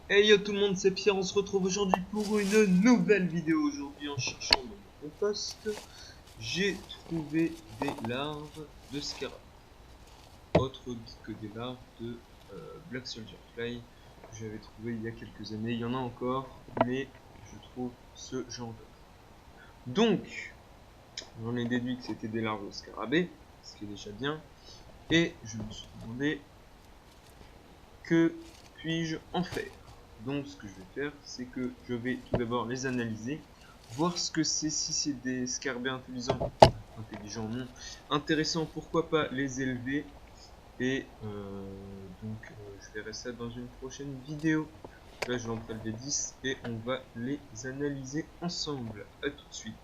Hey yo tout le monde, c'est Pierre, on se retrouve aujourd'hui pour une nouvelle vidéo. Aujourd'hui en cherchant dans mon compost, j'ai trouvé des larves de scarabée. Autre que des larves de Black Soldier Fly que j'avais trouvé il y a quelques années. Il y en a encore, mais je trouve ce genre de larves. Donc, j'en ai déduit que c'était des larves de scarabée, ce qui est déjà bien. Et je me suis demandé, que puis-je en faire? Donc ce que je vais faire, c'est que je vais tout d'abord les analyser, voir ce que c'est, si c'est des scarabées intelligents non, intéressants, pourquoi pas les élever, et je verrai ça dans une prochaine vidéo. Là je vais en prélever 10 et on va les analyser ensemble. A tout de suite.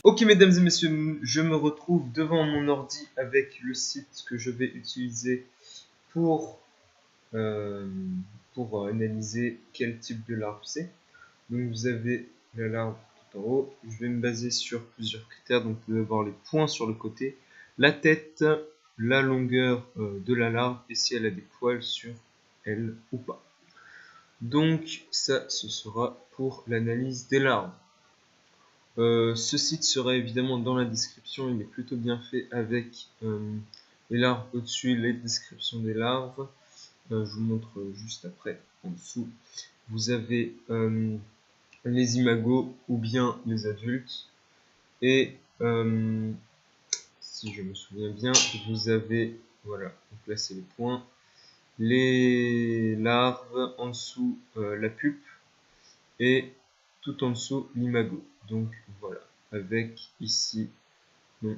Ok mesdames et messieurs, je me retrouve devant mon ordi avec le site que je vais utiliser pour analyser quel type de larve c'est. Donc vous avez la larve tout en haut. Je vais me baser sur plusieurs critères. Donc vous allez avoir les points sur le côté, la tête, la longueur de la larve et si elle a des poils sur elle ou pas. Donc ça, ce sera pour l'analyse des larves. Ce site sera évidemment dans la description. Il est plutôt bien fait avec les larves au-dessus, les descriptions des larves. Je vous montre juste après, en dessous. Vous avez les imagos ou bien les adultes. Et si je me souviens bien, vous avez, voilà, donc là c'est les points, les larves, en dessous la pupe et tout en dessous l'imago. Donc voilà, avec ici, bon,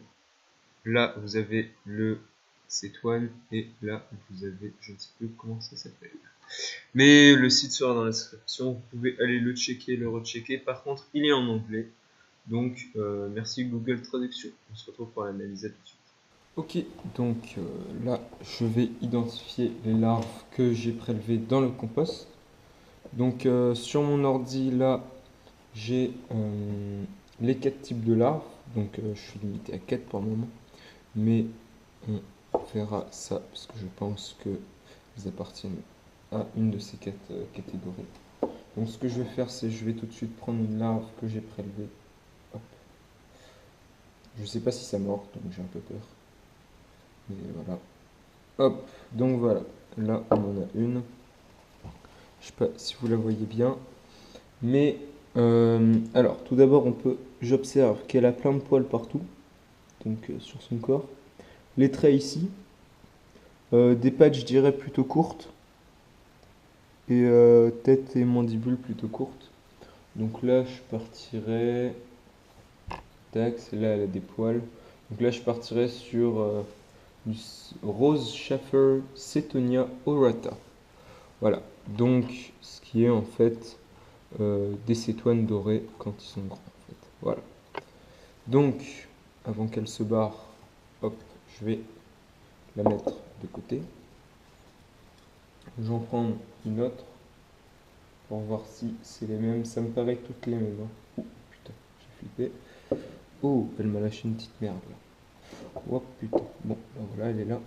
là vous avez le cétoine et là vous avez, je ne sais plus comment ça s'appelle. Mais le site sera dans la description, vous pouvez aller le checker, le rechecker. Par contre, il est en anglais, donc merci Google Traduction. On se retrouve pour l'analyser tout de suite. Ok, donc là, je vais identifier les larves que j'ai prélevées dans le compost. Donc sur mon ordi, là, j'ai les 4 types de larves. Donc je suis limité à 4 pour le moment. Mais on verra ça, parce que je pense qu'ils appartiennent à une de ces 4 catégories. Donc ce que je vais faire, c'est je vais tout de suite prendre une larve que j'ai prélevée. Hop. Je sais pas si ça mord, donc j'ai un peu peur. Mais voilà. Hop, donc voilà. Là, on en a une. Je sais pas si vous la voyez bien. Mais, alors, tout d'abord, j'observe qu'elle a plein de poils partout. Donc, sur son corps. Les traits ici. Des pattes, je dirais, plutôt courtes. Et tête et mandibule plutôt courtes. Donc là, je partirais. Tac, celle-là, elle a des poils. Donc là, je partirais sur du Rose Schaffer Cetonia aurata. Voilà. Donc, ce qui est en fait des cétoines dorées quand ils sont grands. En fait. Voilà. Donc, avant qu'elle se barre, hop, je vais la mettre de côté. J'en prends une autre pour voir si c'est les mêmes. Ça me paraît toutes les mêmes. Hein. Oh putain, j'ai flippé. Oh, elle m'a lâché une petite merde là. Oh putain. Bon, ben voilà, elle est là.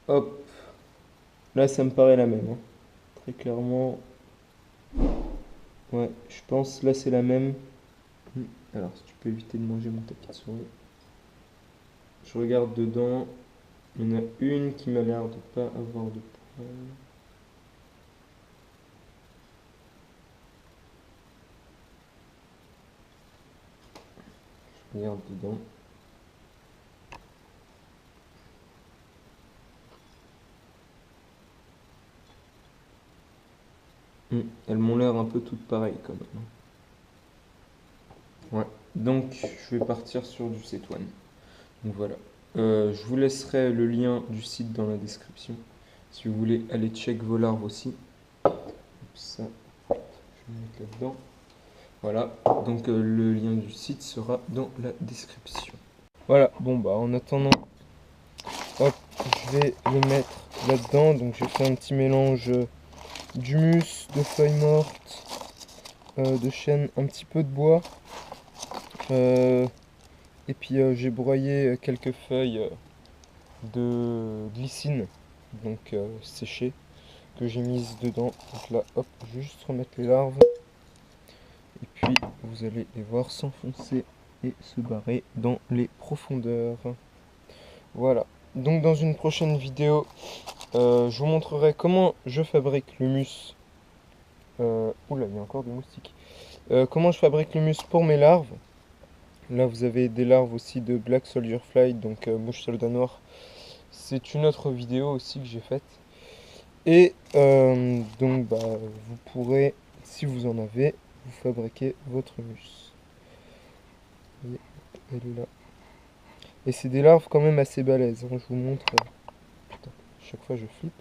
Hop. Là, ça me paraît la même. Hein. Très clairement. Ouais, je pense là c'est la même. Alors, si tu peux éviter de manger mon tapis de souris. Je regarde dedans. Il y en a une qui m'a l'air de pas avoir de poils. Je regarde dedans. Elles m'ont l'air un peu toutes pareilles quand même. Ouais, donc je vais partir sur du cétoine. Donc voilà. Je vous laisserai le lien du site dans la description. Si vous voulez aller check vos larves aussi. Ça, je vais mettre là-dedans. Voilà, donc le lien du site sera dans la description. Voilà, bon bah en attendant, hop, je vais le mettre là-dedans. Donc j'ai fait un petit mélange d'humus, de feuilles mortes de chêne, un petit peu de bois. Et puis j'ai broyé quelques feuilles de glycine, donc séchées, que j'ai mises dedans. Donc là, hop, je vais juste remettre les larves. Et puis vous allez les voir s'enfoncer et se barrer dans les profondeurs. Voilà. Donc dans une prochaine vidéo, je vous montrerai comment je fabrique l'humus. Oula, il y a encore des moustiques. Comment je fabrique l'humus pour mes larves. Là, vous avez des larves aussi de Black Soldier Fly, donc mouche soldat noir. C'est une autre vidéo aussi que j'ai faite. Et donc, bah, vous pourrez, si vous en avez, vous fabriquer votre humus. Vous voyez, elle est là. Et c'est des larves quand même assez balèzes, hein. Je vous montre. Putain, chaque fois je flippe.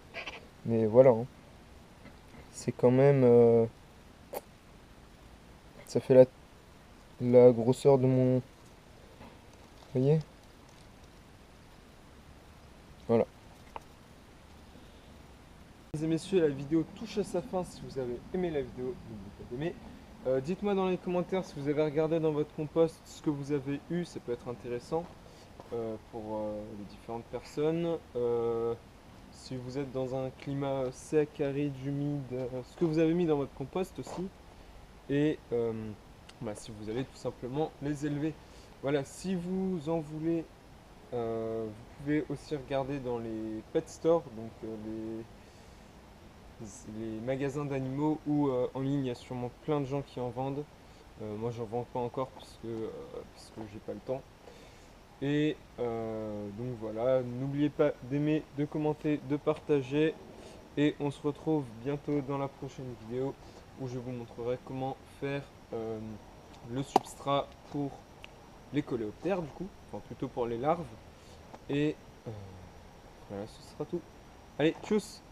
Mais voilà, hein. C'est quand même. Ça fait la grosseur de mon. Vous voyez? Voilà. Mesdames et messieurs, la vidéo touche à sa fin. Si vous avez aimé la vidéo, n'oubliez pas d'aimer. Dites-moi dans les commentaires si vous avez regardé dans votre compost ce que vous avez eu, ça peut être intéressant pour les différentes personnes. Si vous êtes dans un climat sec, aride, humide, ce que vous avez mis dans votre compost aussi. Et bah, si vous allez tout simplement les élever. Voilà, si vous en voulez, vous pouvez aussi regarder dans les pet stores, donc les magasins d'animaux ou en ligne, il y a sûrement plein de gens qui en vendent. Moi, j'en vends pas encore parce que j'ai pas le temps. Et donc voilà, n'oubliez pas d'aimer, de commenter, de partager. Et on se retrouve bientôt dans la prochaine vidéo où je vous montrerai comment faire le substrat pour les coléoptères du coup, enfin plutôt pour les larves. Et voilà, ce sera tout. Allez, tchuss!